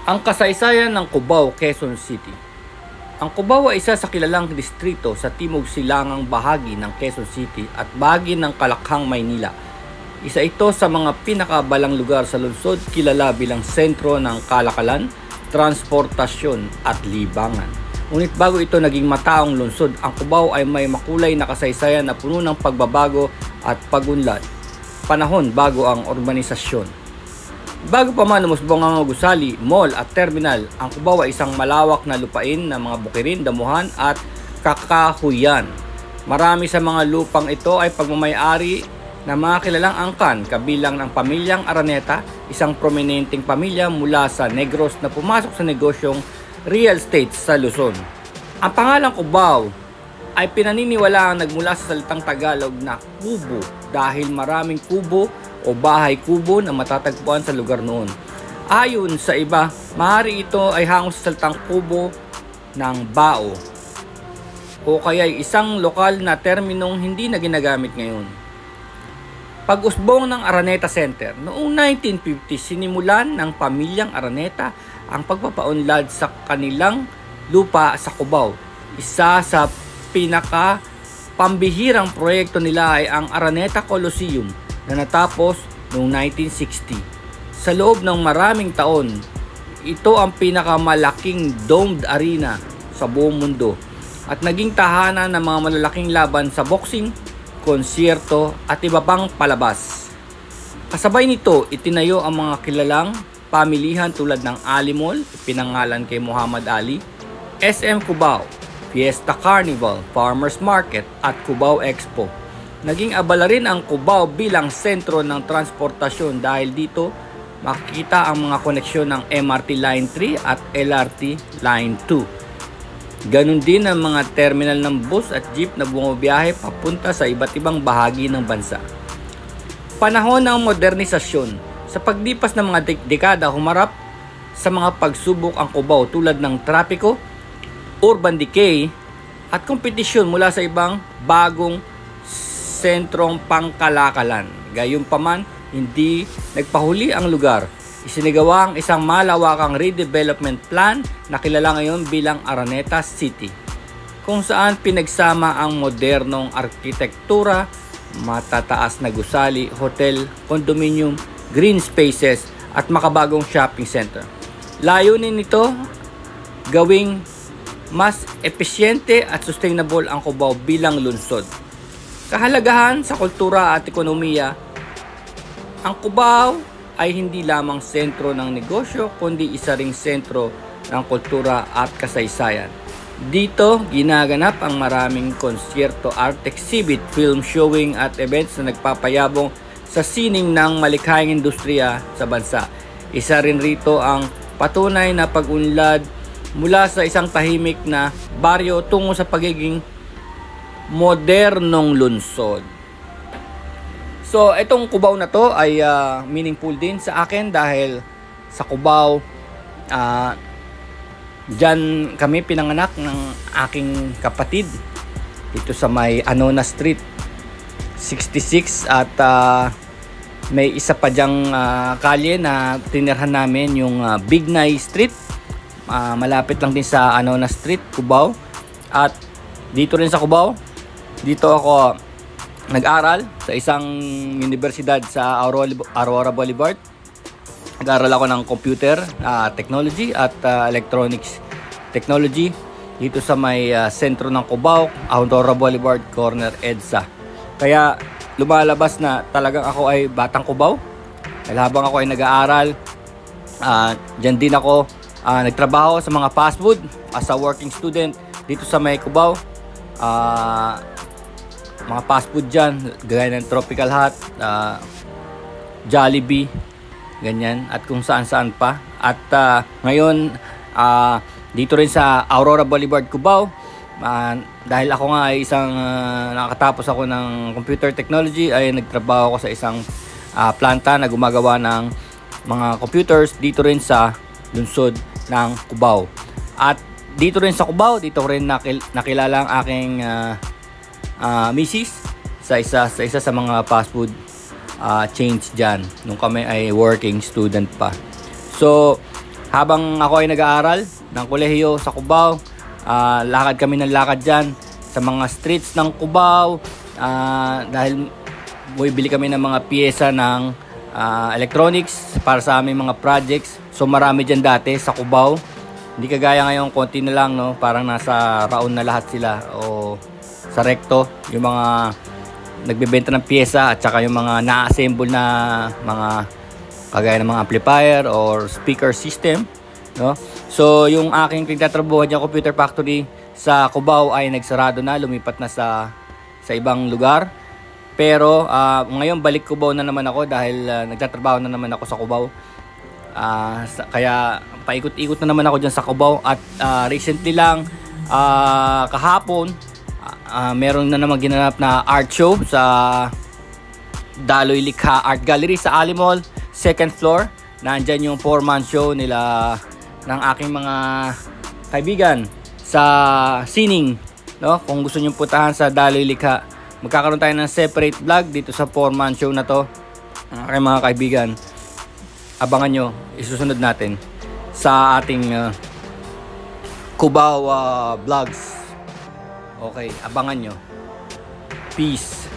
Ang kasaysayan ng Cubao, Quezon City. Ang Cubao ay isa sa kilalang distrito sa timog silangang bahagi ng Quezon City at bahagi ng Kalakhang, Maynila. Isa ito sa mga pinakabalang lugar sa lungsod, kilala bilang sentro ng kalakalan, transportasyon at libangan. Ngunit bago ito naging mataong lungsod, ang Cubao ay may makulay na kasaysayan na puno ng pagbabago at pagunlad. Panahon bago ang urbanisasyon. Bago pa man umusbong ang gusali, mall at terminal, ang Cubao ay isang malawak na lupain ng mga bukirin, damuhan at kakahuyan. Marami sa mga lupang ito ay pagmamayari ng mga kilalang angkan, kabilang ng pamilyang Araneta, isang prominenteng pamilya mula sa Negros na pumasok sa negosyong real estate sa Luzon. Ang pangalang Cubao ay pinaniniwalaang nagmula sa salitang Tagalog na kubo dahil maraming kubo o bahay kubo na matatagpuan sa lugar noon. Ayon sa iba, maaari ito ay hango sa salitang kubo ng bao o kaya isang lokal na terminong hindi na ginagamit ngayon. Pag-usbong ng Araneta Center, noong 1950 sinimulan ng pamilyang Araneta ang pagpapaunlad sa kanilang lupa sa Cubao. Isa sa pinaka pambihirang proyekto nila ay ang Araneta Coliseum na natapos noong 1960. Sa loob ng maraming taon, ito ang pinakamalaking domed arena sa buong mundo at naging tahanan ng mga malalaking laban sa boxing, konsyerto at iba pang palabas. Kasabay nito, itinayo ang mga kilalang pamilihan tulad ng Ali Mall, pinangalan kay Muhammad Ali, SM Cubao, Fiesta Carnival, Farmers Market at Cubao Expo. Naging abala rin ang Cubao bilang sentro ng transportasyon dahil dito makikita ang mga koneksyon ng MRT Line 3 at LRT Line 2. Ganon din ang mga terminal ng bus at jeep na bumabiyahe papunta sa iba't ibang bahagi ng bansa. Panahon ng modernisasyon. Sa paglipas ng mga dekada, humarap sa mga pagsubok ang Cubao tulad ng trapiko, urban decay at kompetisyon mula sa ibang bagong sentrong pangkalakalan. Gayunpaman, hindi nagpahuli ang lugar. Isinagawa ang isang malawakang redevelopment plan na kilala ngayon bilang Araneta City, kung saan pinagsama ang modernong arkitektura, matataas na gusali, hotel, condominium, green spaces at makabagong shopping center. Layunin nito gawing mas epesyente at sustainable ang Cubao bilang lungsod. Kahalagahan sa kultura at ekonomiya. Ang Cubao ay hindi lamang sentro ng negosyo kundi isa ring sentro ng kultura at kasaysayan. Dito ginaganap ang maraming konsyerto, art exhibit, film showing at events na nagpapayabong sa sining ng malikhayang industriya sa bansa. Isa rin rito ang patunay na pag-unlad mula sa isang tahimik na baryo tungo sa pagiging modernong lungsod. So, itong Cubao na to ay meaningful din sa akin dahil sa Cubao, dyan kami pinanganak ng aking kapatid dito sa may Anona Street 66 at may isa pa dyang kalye na tinirhan namin yung Bignay Street. Malapit lang din sa Anona Street, Cubao. At dito rin sa Cubao, dito ako nag-aral sa isang universidad sa Aurora Boulevard. Nag-aral ako ng computer technology at electronics technology dito sa may sentro ng Cubao, Aurora Boulevard, corner EDSA. Kaya lumalabas na talagang ako ay batang Cubao. Dahil habang ako ay nag-aaral, dyan din ako nagtrabaho sa mga fast food as a working student dito sa may Cubao. Mga fast food dyan, gaya ng Tropical Hut, Jollibee, ganyan, at kung saan-saan pa. At ngayon, dito rin sa Aurora Boulevard, Cubao, dahil ako nga ay isang nakatapos ako ng computer technology, ay nagtrabaho ako sa isang planta na gumagawa ng mga computers dito rin sa lungsod ng Cubao. At dito rin sa Cubao, dito rin nakilala ang aking misis sa isa sa mga fast food chains dyan nung kami ay working student pa. So Habang ako ay nag-aaral ng kolehiyo sa Cubao, lakad kami ng lakad dyan sa mga streets ng Cubao, dahil bumibili kami ng mga piyesa ng electronics para sa aming mga projects. So marami dyan dati sa Cubao. Hindi kagaya ngayon, konti na lang, no? Parang nasa Raon na lahat sila o sa Recto, yung mga nagbebenta ng piyesa at saka yung mga na-assemble na mga kagaya ng mga amplifier or speaker system, no? So yung aking pinagtatrabahuan dyan computer factory sa Cubao ay nagsarado na, lumipat na sa ibang lugar. Pero ngayon balik Cubao na naman ako dahil nagtatrabaho na naman ako sa Cubao. Kaya paikot-ikot na naman ako dyan sa Cubao. At recently lang, kahapon, meron na naman ginanap na art show sa Daloy Likha Art Gallery sa Alimol, second floor. Nandyan yung 4-man show nila ng aking mga kaibigan sa Sining, no? Kung gusto niyo puntahan sa Daloy Likha, magkakaroon tayo ng separate vlog dito sa 4-man show na to. Ang aking mga kaibigan, abangan nyo, isusunod natin sa ating Cubao vlogs. Okay, abangan nyo. Peace.